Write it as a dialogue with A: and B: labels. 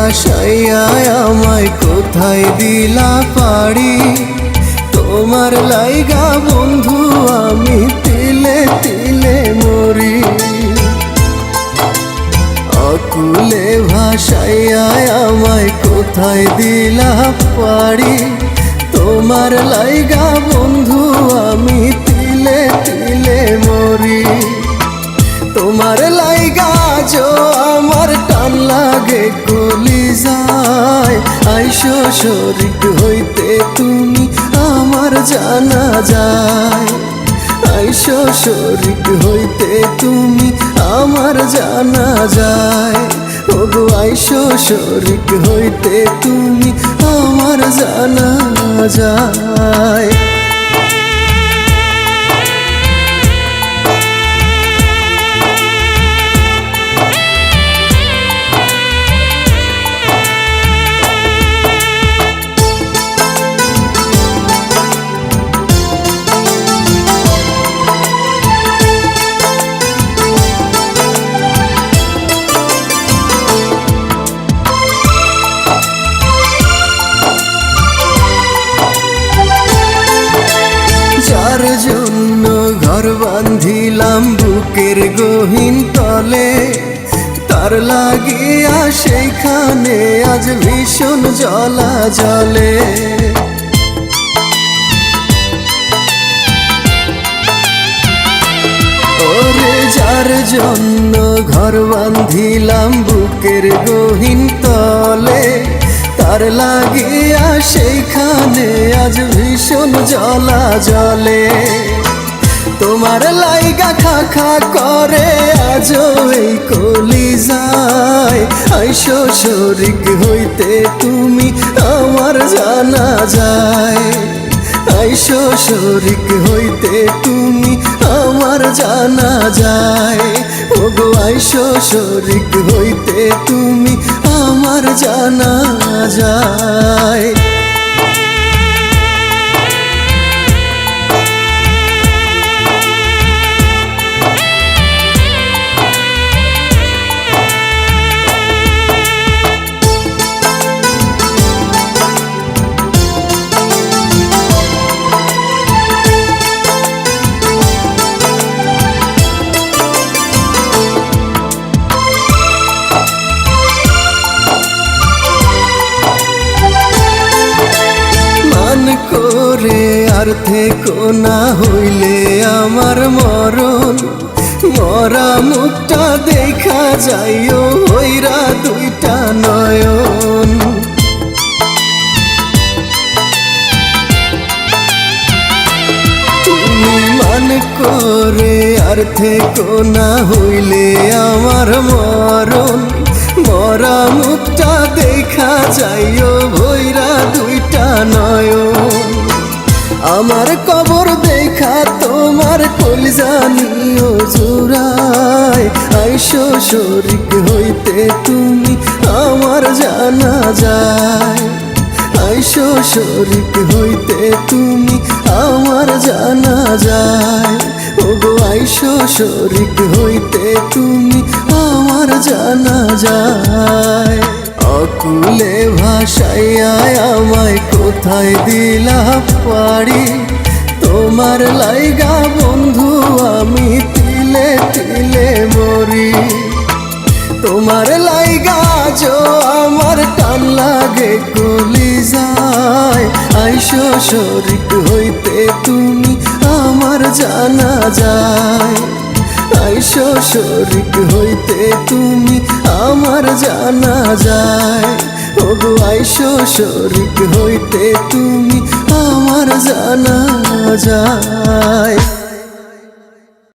A: ভাসাইয়া আমায় কোথায় দিলা পাড়ি, তোমার লাইগা বন্ধু আমি তিলে তিলে মরি। অকুলে ভাসাইয়া আমায় কোথায় দিলা পাড়ি, তোমার লাইগা বন্ধু আমি তিলে তিলে মরি। তোমার লাইগা যো আমার টান লাগে কলিজায়, আইসো শরীক হইতে তুমি আমার জানা যায়। আইসো শরীক হইতে তুমি আমার জানা যায়। ওগো আইসো শরীক হইতে তুমি আমার জানা যায়। যার জন্য ঘর বাঁধিলাম বুকের গহীন তলে, তার লাগিয়া সেইখানে আজ ভীষণ জ্বালা জ্বলে। ওরে যার জন্য ঘর বাঁধিলাম বুকের গহীন তলে, তার লাগিয়া সেইখানে আজ ভীষণ জ্বালা জ্বলে। তোমার লাইগা খা খা করে আজও এই কলিজায়, আইসো শরীক হইতে তুমি আমার জানা যায়। আইসো শরীক হইতে তুমি আমার জানা যায়। ওগো আইসো শরীক হইতে তুমি আমার জানা যায়। করে আর থেকো না হইলে আমার মরণ, মরা মুখটা দেখা যাইও হইরা দুইটা নয়ন। তুমি মান করে আর থেকো না হইলে আমার মরণ, মরা মুখটা দেখা যাইও হইরা দুইটা নয়ন। আমার কবর দেখা তোমার কলিজা নিও জুড়ায়, আইসো শরীক হইতে তুমি আমার জানা যায়। আইসো শরীক হইতে তুমি আমার জানা যায়। ওগো আইসো শরীক হইতে তুমি আমার জানা যায়। অকুলে ভাসাইয়া আমায় কোথায় দিলা পাড়ি, তোমার লাইগা বন্ধু আমি তিলে তিলে মরি। তোমার লাইগা যো আমার টান লাগে কলিজায়, আইসো শরীক হইতে তুমি আমার জানা যায়। আইসো শরীক হইতে তুমি আমার জানা যায়। ওগো আইসো শরীক হইতে তুমি আমার জানা যায়।